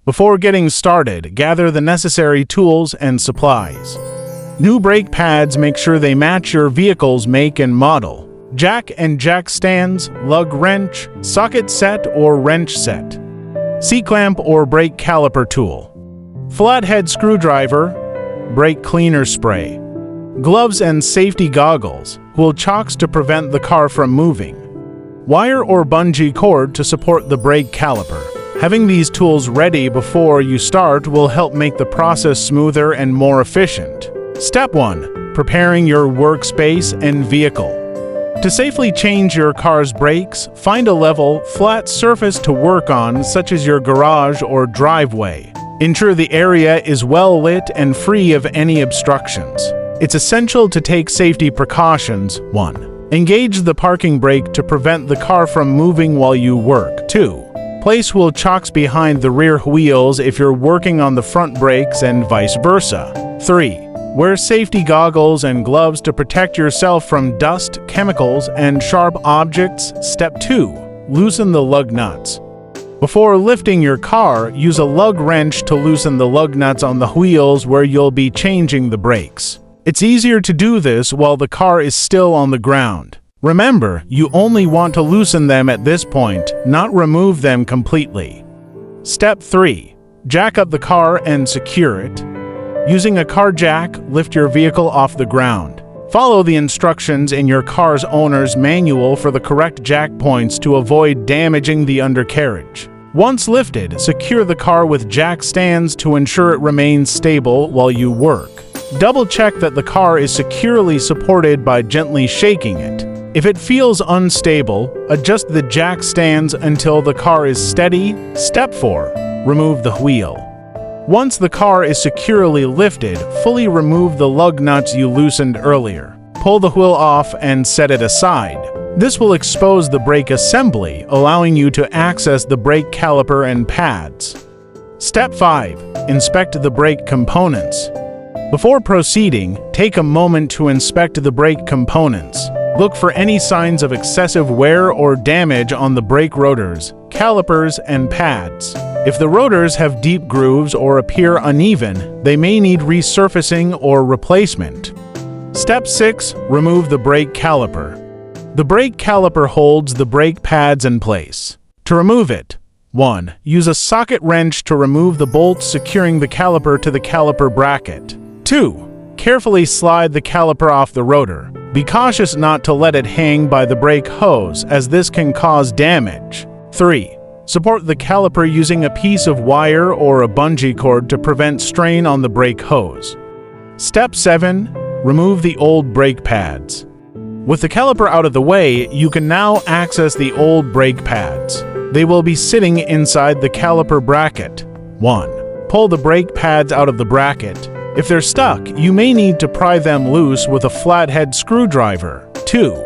Before getting started, gather the necessary tools and supplies. New brake pads, make sure they match your vehicle's make and model. Jack and jack stands, lug wrench, socket set or wrench set. C-clamp or brake caliper tool. Flathead screwdriver, brake cleaner spray. Gloves and safety goggles, wool chocks to prevent the car from moving. Wire or bungee cord to support the brake caliper. Having these tools ready before you start will help make the process smoother and more efficient. Step 1. Preparing your workspace and vehicle. To safely change your car's brakes, find a level, flat surface to work on, such as your garage or driveway. Ensure the area is well lit and free of any obstructions. It's essential to take safety precautions. 1. Engage the parking brake to prevent the car from moving while you work. 2. Place wheel chocks behind the rear wheels if you're working on the front brakes and vice versa. 3. Wear safety goggles and gloves to protect yourself from dust, chemicals, and sharp objects. Step 2. Loosen the lug nuts. Before lifting your car, use a lug wrench to loosen the lug nuts on the wheels where you'll be changing the brakes. It's easier to do this while the car is still on the ground. Remember, you only want to loosen them at this point, not remove them completely. Step 3. Jack up the car and secure it. Using a car jack, lift your vehicle off the ground. Follow the instructions in your car's owner's manual for the correct jack points to avoid damaging the undercarriage. Once lifted, secure the car with jack stands to ensure it remains stable while you work. Double-check that the car is securely supported by gently shaking it. If it feels unstable, adjust the jack stands until the car is steady. Step 4. Remove the wheel. Once the car is securely lifted, fully remove the lug nuts you loosened earlier. Pull the wheel off and set it aside. This will expose the brake assembly, allowing you to access the brake caliper and pads. Step 5. Inspect the brake components. Before proceeding, take a moment to inspect the brake components. Look for any signs of excessive wear or damage on the brake rotors, calipers, and pads. If the rotors have deep grooves or appear uneven, they may need resurfacing or replacement. Step 6. Remove the brake caliper. The brake caliper holds the brake pads in place. To remove it, 1. Use a socket wrench to remove the bolts securing the caliper to the caliper bracket. 2. Carefully slide the caliper off the rotor. Be cautious not to let it hang by the brake hose, as this can cause damage. 3. Support the caliper using a piece of wire or a bungee cord to prevent strain on the brake hose. Step 7. Remove the old brake pads. With the caliper out of the way, you can now access the old brake pads. They will be sitting inside the caliper bracket. 1. Pull the brake pads out of the bracket. If they're stuck, you may need to pry them loose with a flathead screwdriver. 2.